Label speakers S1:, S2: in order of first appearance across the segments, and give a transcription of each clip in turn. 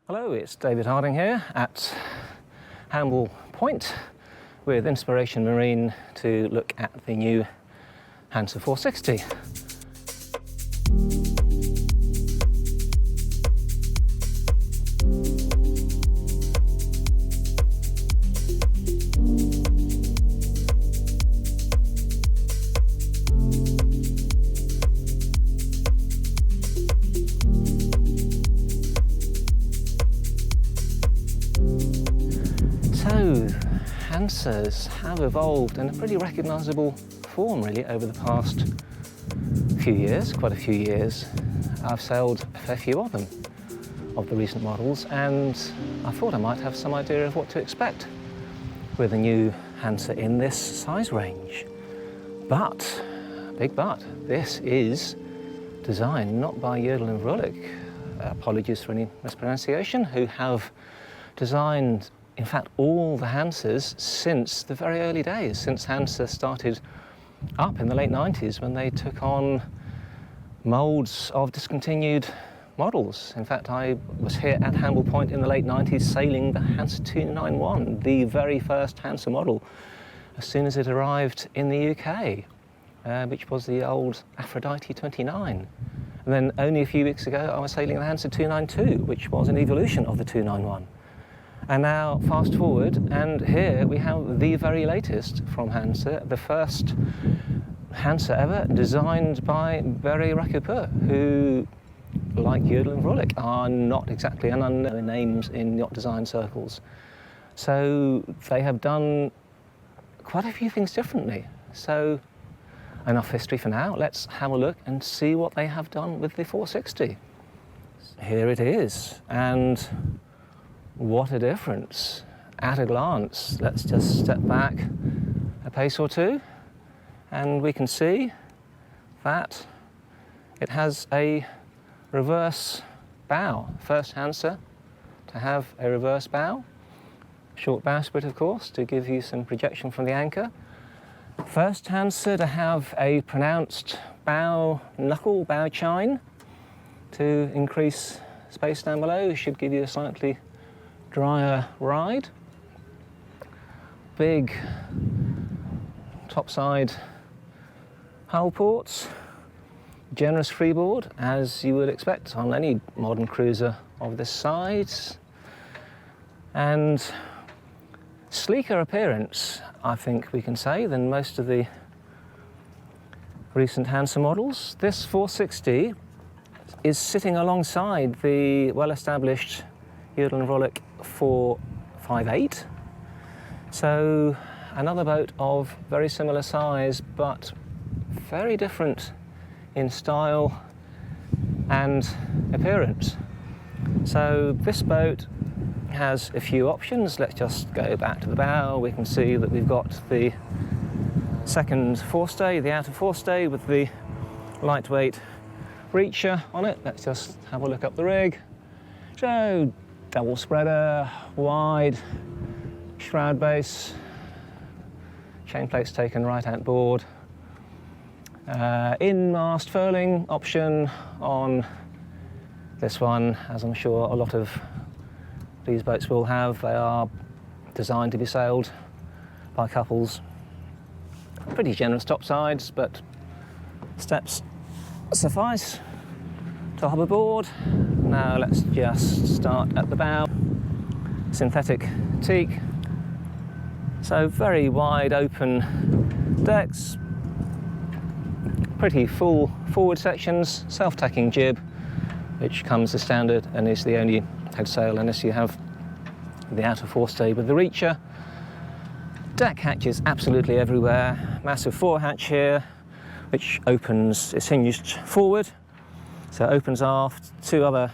S1: Hello, it's David Harding here at Hamble Point with Inspiration Marine to look at the new Hanse 460. So, Hanses have evolved in a pretty recognisable form really over the past few years, quite a few years. I've sailed a fair few of them, of the recent models, and I thought I might have some idea of what to expect with a new Hanse in this size range. But, big but, this is designed not by Yachting Monthly, apologies for any mispronunciation, who have designed in fact all the Hanses since the very early days, since Hanse started up in the late 90s when they took on moulds of discontinued models. In fact, I was here at Hamble Point in the late 90s sailing the Hanse 291, the very first Hanse model, as soon as it arrived in the UK, which was the old Aphrodite 29. And then only a few weeks ago I was sailing the Hanse 292, which was an evolution of the 291. And now, fast forward, and here we have the very latest from Hanse, the first Hanse ever designed by Barry Rakupur, who, like Yachting Monthly, are not exactly an unknown names in yacht design circles. So they have done quite a few things differently. So enough history for now. Let's have a look and see what they have done with the 460. Here it is, and what a difference at a glance. Let's just step back a pace or two and we can see that it has a reverse bow. First Hanse to have a reverse bow. Short bowsprit, of course, to give you some projection from the anchor. First Hanse to have a pronounced bow knuckle, bow chine to increase space down below. Should give you a slightly drier ride. Big topside hull ports, generous freeboard as you would expect on any modern cruiser of this size, and sleeker appearance, I think we can say, than most of the recent Hanse models. This 460 is sitting alongside the well-established Yachting Monthly 458, so another boat of very similar size but very different in style and appearance. So this boat has a few options. Let's just go back to the bow. We can see that we've got the second forestay, the outer forestay with the lightweight reacher on it. Let's just have a look up the rig. So double spreader, wide shroud base, chain plates taken right outboard, in-mast furling option on this one, as I'm sure a lot of these boats will have. They are designed to be sailed by couples. Pretty generous top sides, but steps suffice to hop aboard. Now let's just start at the bow. Synthetic teak. So very wide open decks. Pretty full forward sections. Self-tacking jib, which comes as standard and is the only head sail unless you have the outer forestay with the reacher. Deck hatches absolutely everywhere. Massive forehatch here, which opens, it's hinged forward. So it opens aft, two other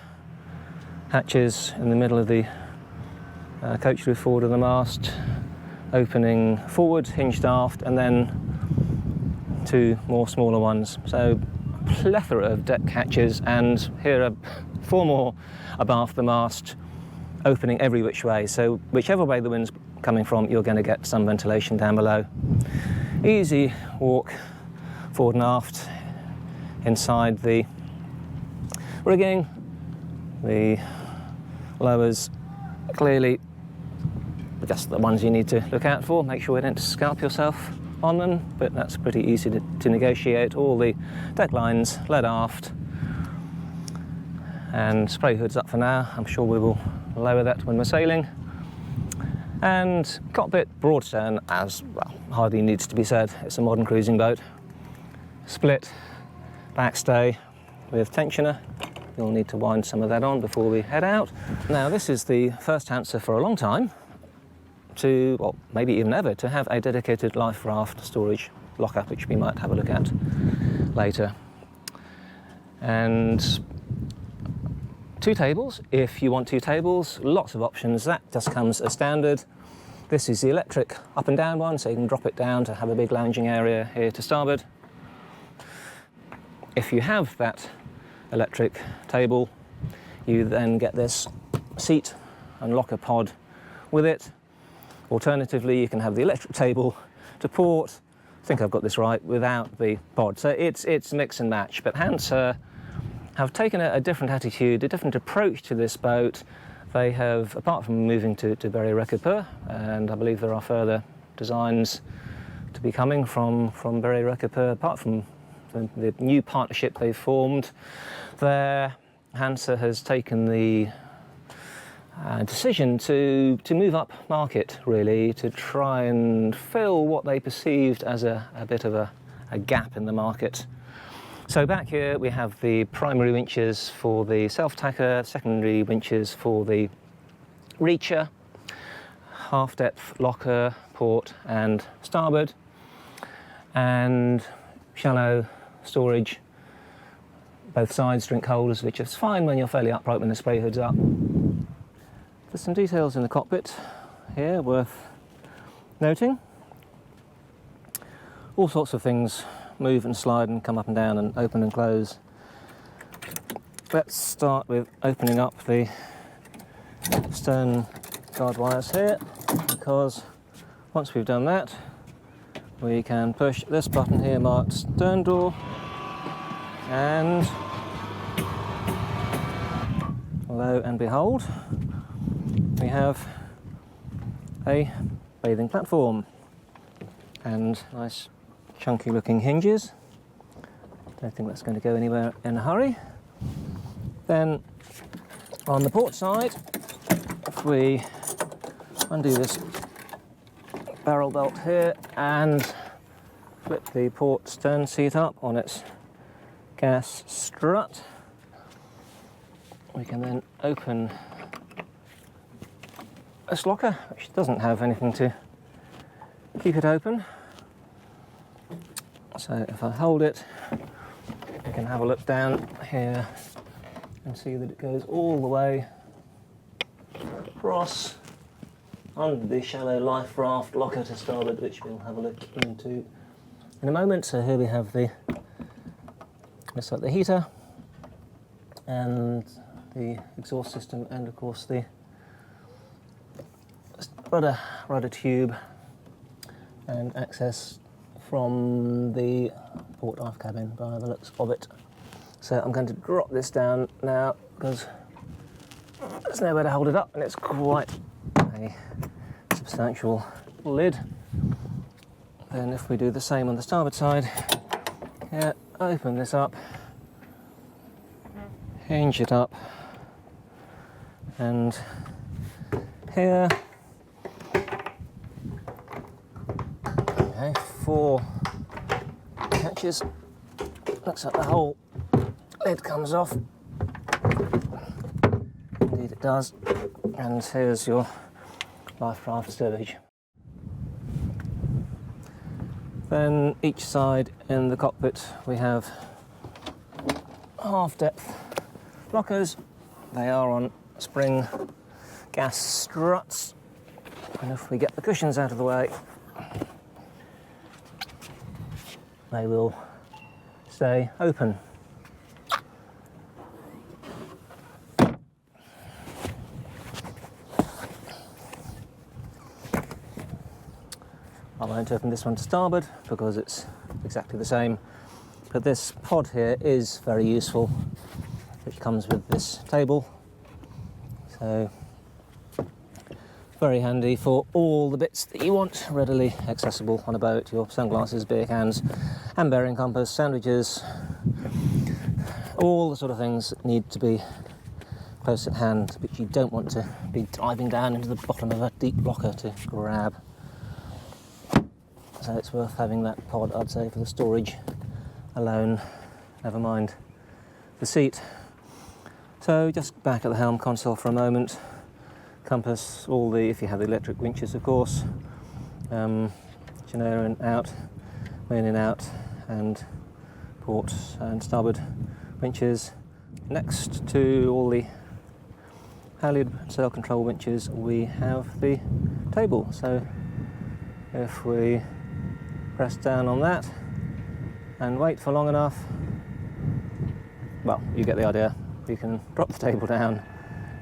S1: hatches in the middle of the coach roof forward of the mast, opening forward, hinged aft, and then two more smaller ones. So a plethora of deck hatches, and here are four more abaft the mast, opening every which way. So whichever way the wind's coming from, you're going to get some ventilation down below. Easy walk forward and aft inside the rigging. The Lowers, clearly just the ones you need to look out for. Make sure you don't scalp yourself on them, but that's pretty easy to negotiate. All the deck lines led aft, and spray hood's up for now. I'm sure we will lower that when we're sailing. And cockpit broad stern, as well, hardly needs to be said. It's a modern cruising boat. Split backstay with tensioner. You'll need to wind some of that on before we head out. Now, this is the first Hanse for a long time to, well, maybe even ever, to have a dedicated life raft storage lockup, which we might have a look at later. And 2 tables, if you want 2 tables, lots of options. That just comes as standard. This is the electric up and down one, so you can drop it down to have a big lounging area here to starboard. If you have that electric table, you then get this seat and locker pod with it. Alternatively, you can have the electric table to port, I think I've got this right, without the pod. So it's mix and match, but Hanse have taken a different attitude, a different approach to this boat. They have, apart from moving to very Recupeur, and I believe there are further designs to be coming from very Recupeur, apart from the new partnership they've formed there, Hanse has taken the decision to move up market, really, to try and fill what they perceived as a bit of a gap in the market. So back here we have the primary winches for the self-tacker, secondary winches for the reacher, half-depth locker, port and starboard, and shallow storage, both sides, drink holders, which is fine when you're fairly upright when the spray hood's up. There's some details in the cockpit here worth noting. All sorts of things move and slide and come up and down and open and close. Let's start with opening up the stern guard wires here, because once we've done that, we can push this button here marked stern door, and lo and behold, we have a bathing platform and nice chunky looking hinges. Don't think that's going to go anywhere in a hurry. Then on the port side, if we undo this barrel belt here and flip the port stern seat up on its gas strut, we can then open this locker, which doesn't have anything to keep it open. So if I hold it, you can have a look down here and see that it goes all the way across under the shallow life raft locker to starboard, which we'll have a look into in a moment. So here we have the heater and the exhaust system, and of course the rudder tube and access from the port aft cabin by the looks of it. So I'm going to drop this down now because there's nowhere to hold it up, and it's quite a substantial lid. Then if we do the same on the starboard side, here, open this up, hinge it up, and here, okay, 4 catches. Looks like the whole lid comes off. Indeed it does. And here's your life raft stowage. Then each side in the cockpit we have half-depth lockers. They are on spring gas struts, and if we get the cushions out of the way, they will stay open. I won't open this one to starboard because it's exactly the same, but this pod here is very useful, which comes with this table. So So very handy for all the bits that you want, readily accessible on a boat. Your sunglasses, beer cans, and bearing compass, sandwiches, all the sort of things that need to be close at hand, which you don't want to be diving down into the bottom of a deep locker to grab. So it's worth having that pod, I'd say, for the storage alone, never mind the seat. So just back at the helm console for a moment. Compass, all the, if you have the electric winches of course, Genera and out, in and out, and port and starboard winches. Next to all the halyard sail control winches we have the table. So if we press down on that and wait for long enough, well, you get the idea. You can drop the table down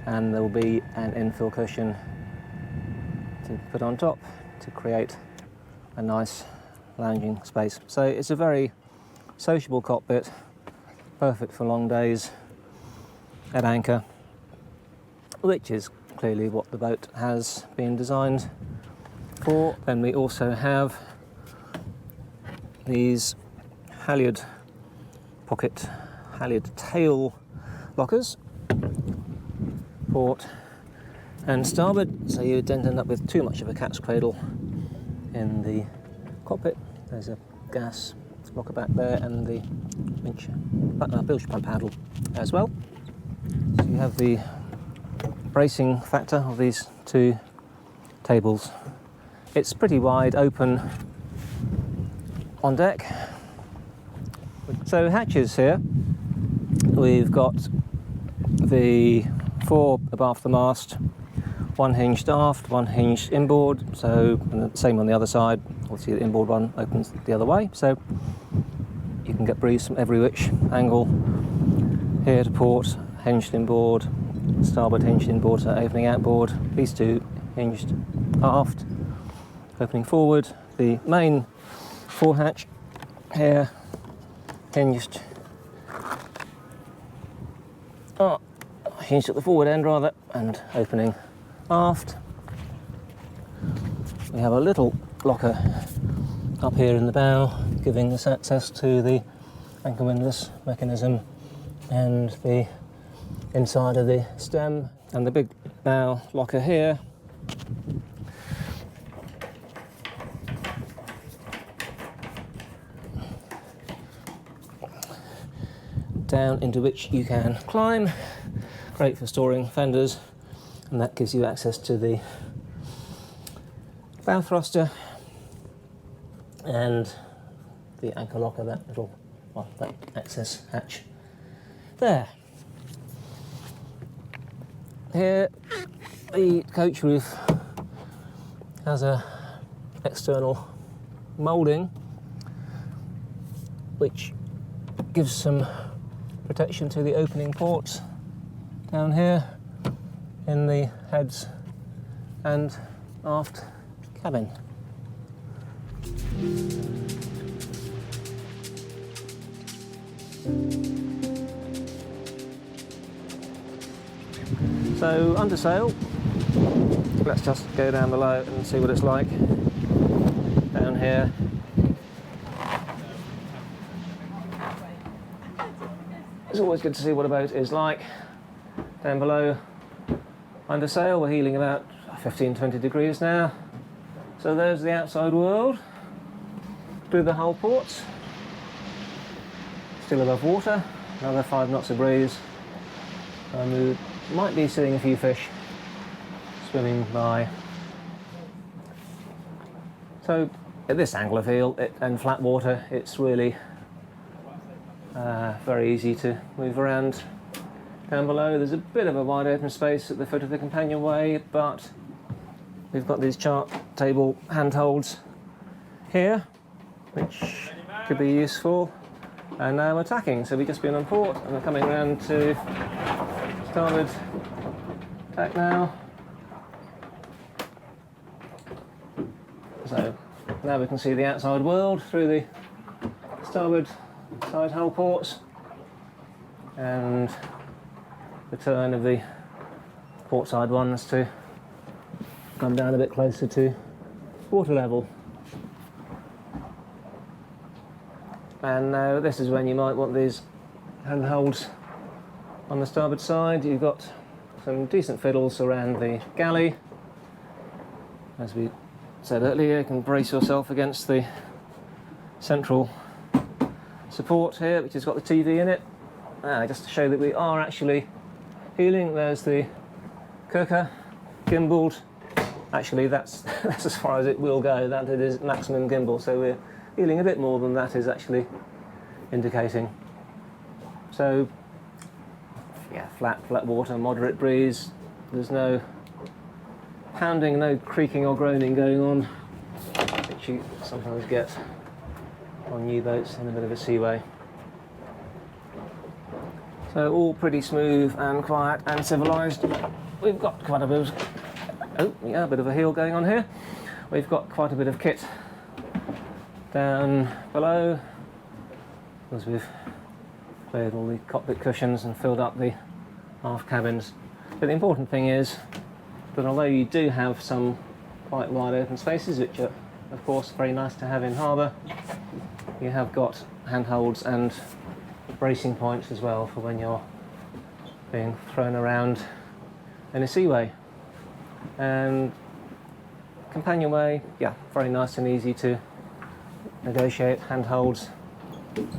S1: and there will be an infill cushion to put on top to create a nice lounging space. So it's a very sociable cockpit, perfect for long days at anchor, which is clearly what the boat has been designed for. Then we also have these halyard tail lockers, port and starboard, so you don't end up with too much of a cat's cradle in the cockpit. There's a gas locker back there and the bilge pump handle as well. So you have the bracing factor of these two tables. It's pretty wide open on deck. So hatches here, we've got the 4 abaft the mast, 1 hinged aft, 1 hinged inboard, so and the same on the other side. Obviously the inboard one opens the other way, so you can get breeze from every which angle. Here to port, hinged inboard, starboard hinged inboard, so opening outboard, these two hinged aft, opening forward, the main forehatch here hinged hinged at the forward end rather, and opening aft. We have a little locker up here in the bow, giving us access to the anchor windlass mechanism and the inside of the stem, and the big bow locker here. Down into which you can climb, great for storing fenders, and that gives you access to the bow thruster and the anchor locker, that access hatch there. Here the coach roof has a external moulding which gives some protection to the opening ports down here in the heads and aft cabin. So under sail, let's just go down below and see what it's like down here. It's always good to see what a boat is like down below. Under sail, we're heeling about 15-20 degrees now. So there's the outside world through the hull ports. Still above water, another 5 knots of breeze. We might be seeing a few fish swimming by. So at this angle of heel and flat water, it's really very easy to move around down below. There's a bit of a wide open space at the foot of the companionway, but we've got these chart table handholds here, which could be useful. And now we're tacking, so we've just been on port and we're coming around to starboard tack now. So now we can see the outside world through the starboard side hull ports, and the turn of the port side ones to come down a bit closer to water level. And now this is when you might want these handholds on the starboard side. You've got some decent fiddles around the galley. As we said earlier, you can brace yourself against the central support here, which has got the TV in it. Just to show that we are actually heeling, there's the Kirker gimbaled. Actually, that's as far as it will go. That is maximum gimbal, so we're heeling a bit more than that is actually indicating. So, yeah, flat water, moderate breeze. There's no pounding, no creaking or groaning going on, which you sometimes get on new boats in a bit of a seaway. So all pretty smooth and quiet and civilised. We've got quite a bit of, a bit of a heel going on here. We've got quite a bit of kit down below, as we've cleared all the cockpit cushions and filled up the aft cabins. But the important thing is that although you do have some quite wide open spaces, which are of course very nice to have in harbour, you have got handholds and bracing points as well for when you're being thrown around in a seaway. And companionway, yeah, very nice and easy to negotiate, handholds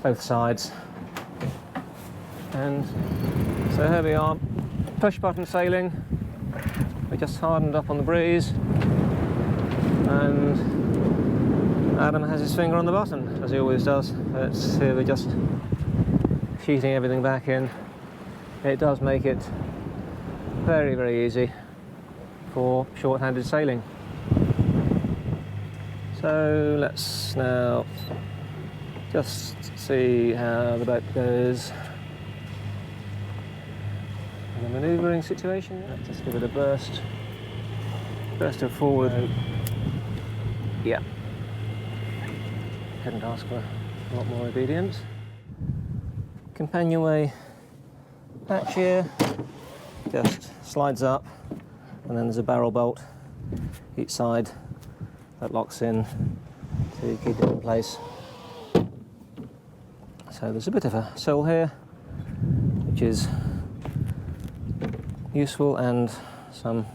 S1: both sides. And so here we are, push button sailing. We just hardened up on the breeze, and Adam has his finger on the button, as he always does. Here we're just sheeting everything back in. It does make it very, very easy for short-handed sailing. So let's now just see how the boat goes in a manoeuvring situation. Let's just give it a burst of forward. Yeah, couldn't ask for a lot more obedience. Companionway hatch here just slides up, and then there's a barrel bolt each side that locks in to keep it in place. So there's a bit of a sill here, which is useful, and some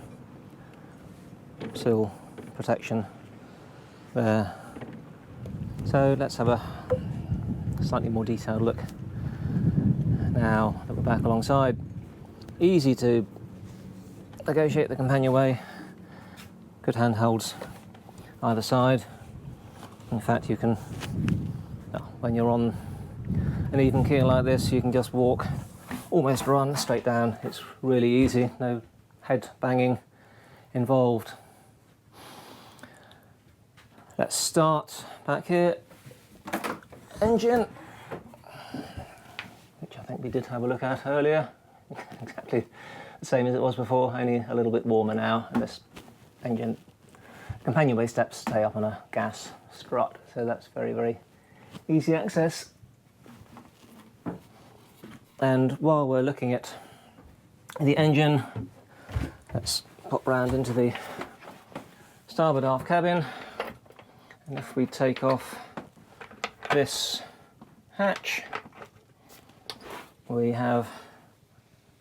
S1: sill protection there. So let's have a slightly more detailed look now that we're back alongside. Easy to negotiate the companionway, good handholds either side. In fact, you can, when you're on an even keel like this, you can just walk, almost run straight down. It's really easy, no head banging involved. Let's start back here. Engine, which I think we did have a look at earlier. Exactly the same as it was before, only a little bit warmer now. And this engine companionway steps stay up on a gas strut, so that's very, very easy access. And while we're looking at the engine, let's pop round into the starboard aft cabin. And if we take off this hatch, we have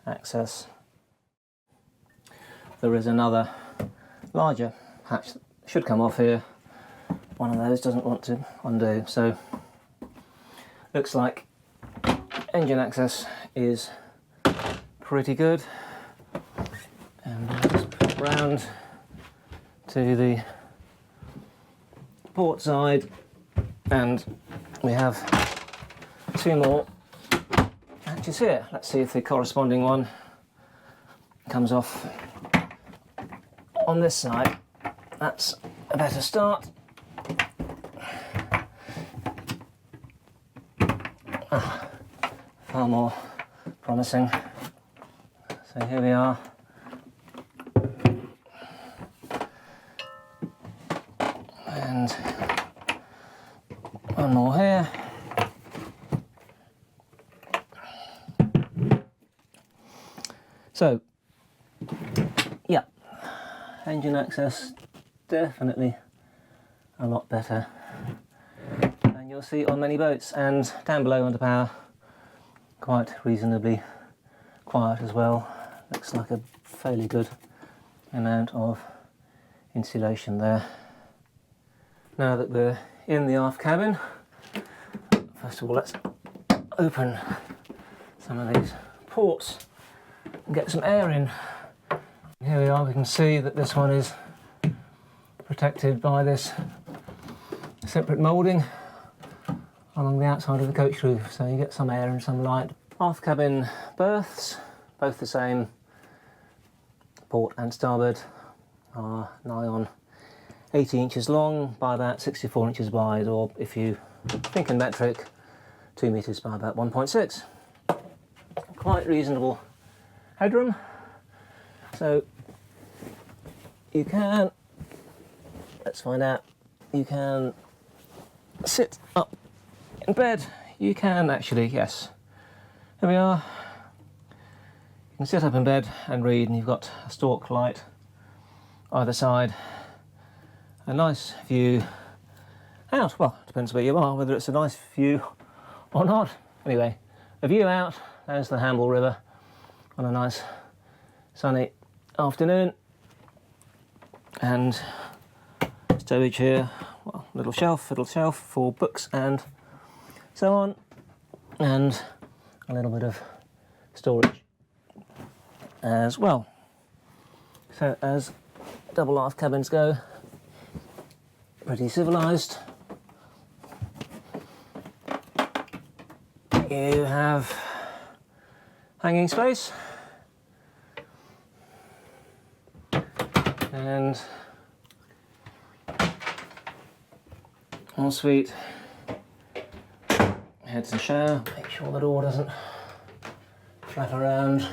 S1: access. There is another larger hatch that should come off here. One of those doesn't want to undo, so looks like engine access is pretty good. And let's put round to the port side, and we have two more hatches here. Let's see if the corresponding one comes off on this side. That's a better start. Far more promising. So here we are. And one more here. So engine access definitely a lot better than you'll see on many boats, and down below under power quite reasonably quiet as well. Looks like a fairly good amount of insulation there. Now that we're in the aft cabin, first of all let's open some of these ports and get some air in. Here we are, we can see that this one is protected by this separate moulding along the outside of the coach roof, so you get some air and some light. Aft cabin berths, both the same, port and starboard, are nigh on 80 inches long by about 64 inches wide, or if you think in metric, 2 metres by about 1.6. Quite reasonable headroom, so you can, let's find out, you can sit up in bed. You can actually, yes. Here we are. You can sit up in bed and read, and you've got a stalk light either side. A nice view out. Well, depends where you are, whether it's a nice view or not. Anyway, a view out. There's the Hamble River on a nice sunny afternoon. And stowage here, well, little shelf for books and so on, and a little bit of storage as well. So as double aft cabins go, pretty civilised. You have hanging space and ensuite head to the shower. Make sure the door doesn't flap around.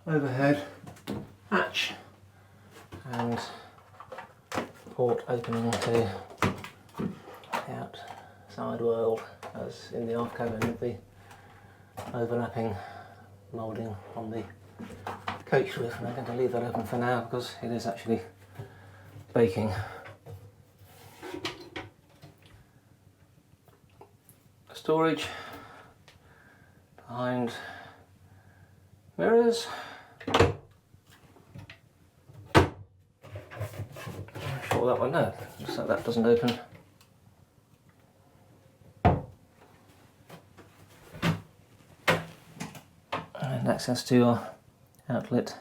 S1: Overhead hatch and port opening to the outside world, as in the aft cabin with the overlapping moulding on the coach roof. And I'm going to leave that open for now because it is actually baking. Storage behind mirrors. Sure that one, no, looks like that doesn't open. And access to your outlet,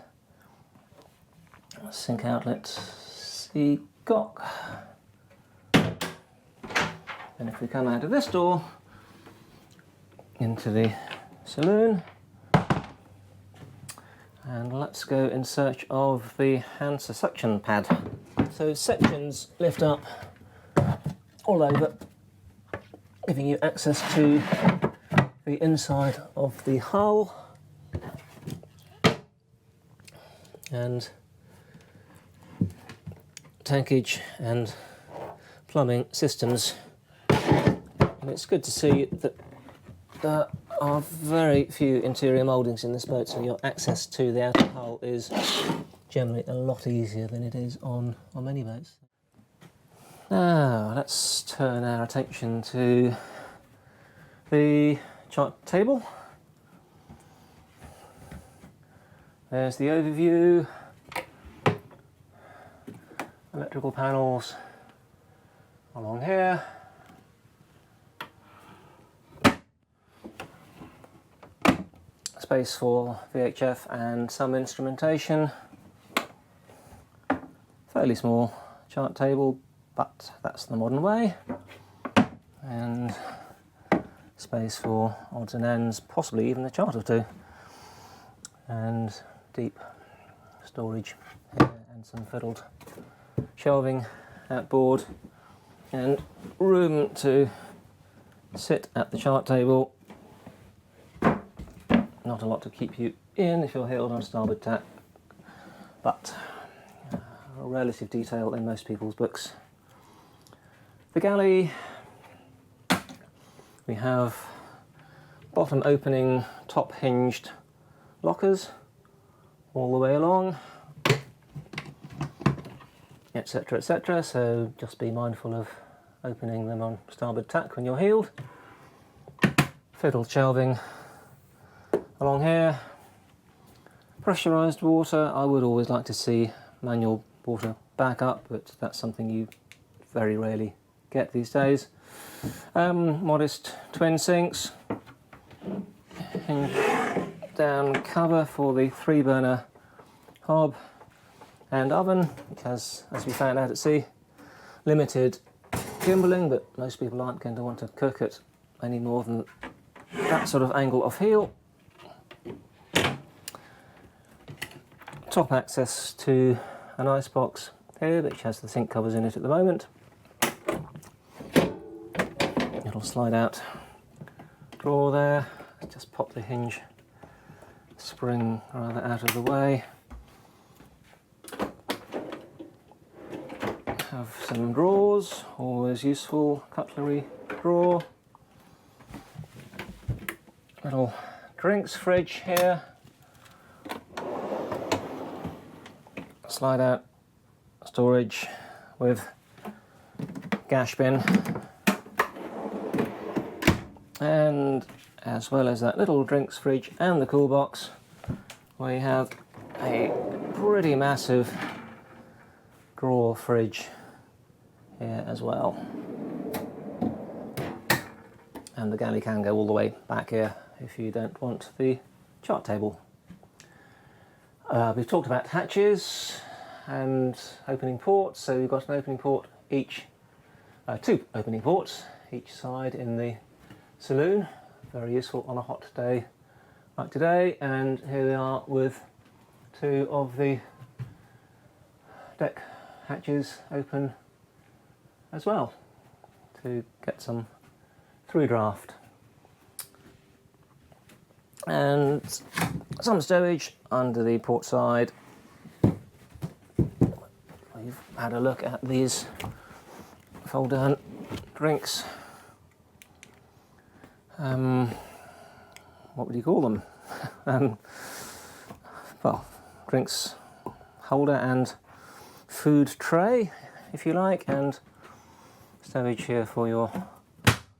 S1: sink outlet, seacock. And if we come out of this door into the saloon, and let's go in search of the Hanse suction pad. So sections lift up all over, giving you access to the inside of the hull and tankage and plumbing systems. And it's good to see that there are very few interior mouldings in this boat, so your access to the outer hull is generally a lot easier than it is on many boats. Now let's turn our attention to the chart table. There's the overview, electrical panels along here. Space for VHF and some instrumentation. Fairly small chart table, but that's the modern way. And space for odds and ends, possibly even a chart or two. And deep storage here and some fiddled shelving outboard. And room to sit at the chart table. Not a lot to keep you in if you're held on starboard tack, but relative detail in most people's books. The galley, we have bottom opening, top hinged lockers all the way along. etc, etc, so just be mindful of opening them on starboard tack when you're heeled. Fiddled shelving along here. Pressurised water, I would always like to see manual water backup, but that's something you very rarely get these days. Modest twin sinks, hinge down cover for the 3-burner hob and oven, which has, as we found out at sea, limited gimballing, but most people aren't going to want to cook at any more than that sort of angle off heel. Top access to an icebox here, which has the sink covers in it at the moment. It'll slide out drawer there. Just pop the hinge spring rather out of the way. Have some drawers, always useful. Cutlery drawer. Little drinks fridge here. Slide out storage with gash bin, and as well as that little drinks fridge and the cool box, we have a pretty massive drawer fridge here as well, and the galley can go all the way back here if you don't want the chart table. We've talked about hatches and opening ports, so we've got an opening port each, 2 opening ports each side in the saloon, very useful on a hot day like today. And here we are with 2 of the deck hatches open as well to get some through draft, and some stowage under the port side. We've had a look at these fold down drinks. What would you call them? Well, drinks holder and food tray, if you like, and stowage here for your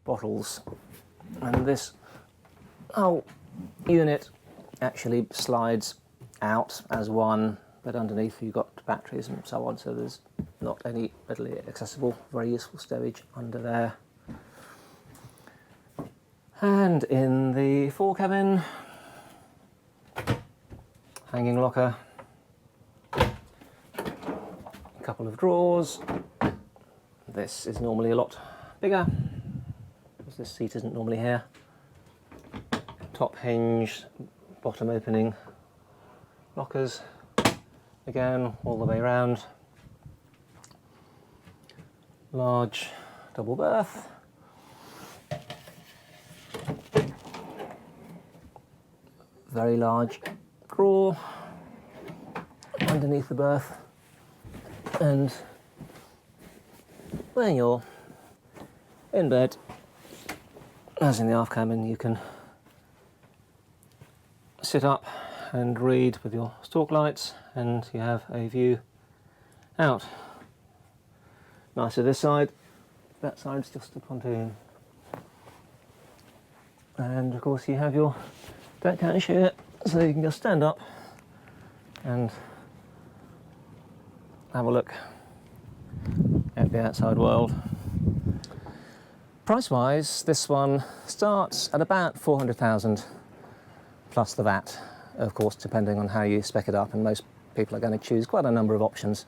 S1: bottles. And this whole unit actually slides out as one, but underneath you've got batteries and so on, so there's not any readily accessible, very useful stowage under there. And in the fore cabin, hanging locker, a couple of drawers. This is normally a lot bigger, because this seat isn't normally here. Top hinge, bottom opening lockers, again all the way around. Large double berth. Very large drawer underneath the berth, and when you're in bed, as in the aft cabin, you can sit up and read with your stalk lights, and you have a view out. Nicer this side, that side's just a pontoon. And of course you have your deck hatch here, so you can just stand up and have a look at the outside world. Price-wise, this one starts at about 400,000 plus the VAT, of course, depending on how you spec it up, and most people are going to choose quite a number of options,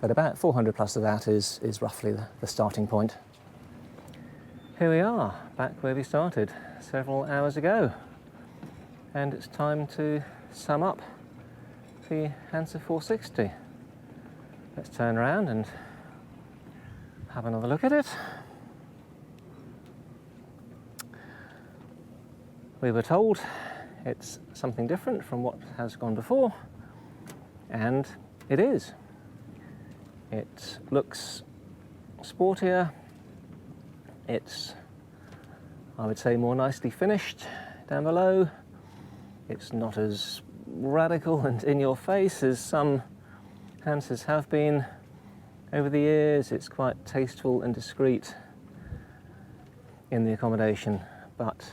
S1: but about 400 plus the VAT is roughly the starting point. Here we are, back where we started several hours ago, and it's time to sum up the Hanse 460. Let's turn around and have another look at it. We were told it's something different from what has gone before, and it is. It looks sportier, it's, I would say, more nicely finished down below. It's not as radical and in your face as some Hanses have been, Over the years, it's quite tasteful and discreet in the accommodation, but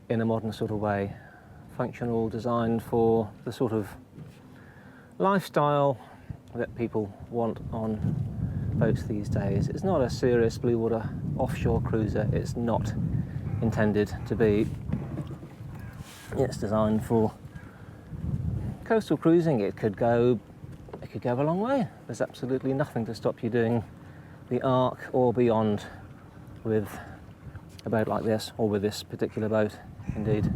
S1: in a modern sort of way. Functional, designed for the sort of lifestyle that people want on boats these days. It's not a serious blue water offshore cruiser. It's not intended to be. It's designed for coastal cruising. It could go a long way. There's absolutely nothing to stop you doing the Arc or beyond with a boat like this, or with this particular boat, indeed.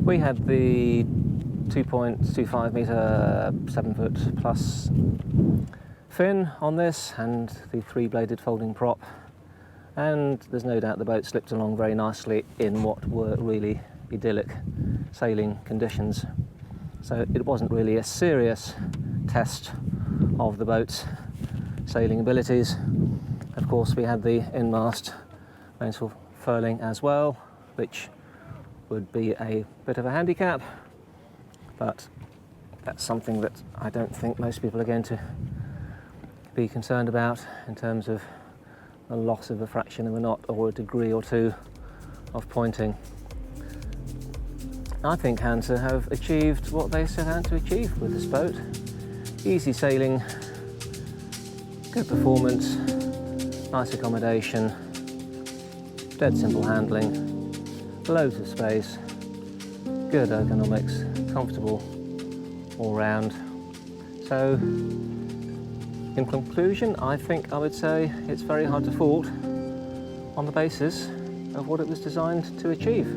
S1: We had the 2.25 metre, 7 foot plus fin on this, and the 3-bladed folding prop, and there's no doubt the boat slipped along very nicely in what were really idyllic sailing conditions. So it wasn't really a serious test of the boat's sailing abilities. Of course, we had the in-mast mainsail furling as well, which would be a bit of a handicap, but that's something that I don't think most people are going to be concerned about in terms of a loss of a fraction of a knot or a degree or two of pointing. I think Hanse have achieved what they set out to achieve with this boat. Easy sailing, good performance, nice accommodation, dead simple handling, loads of space, good ergonomics, comfortable all round. So in conclusion, I think I would say it's very hard to fault on the basis of what it was designed to achieve.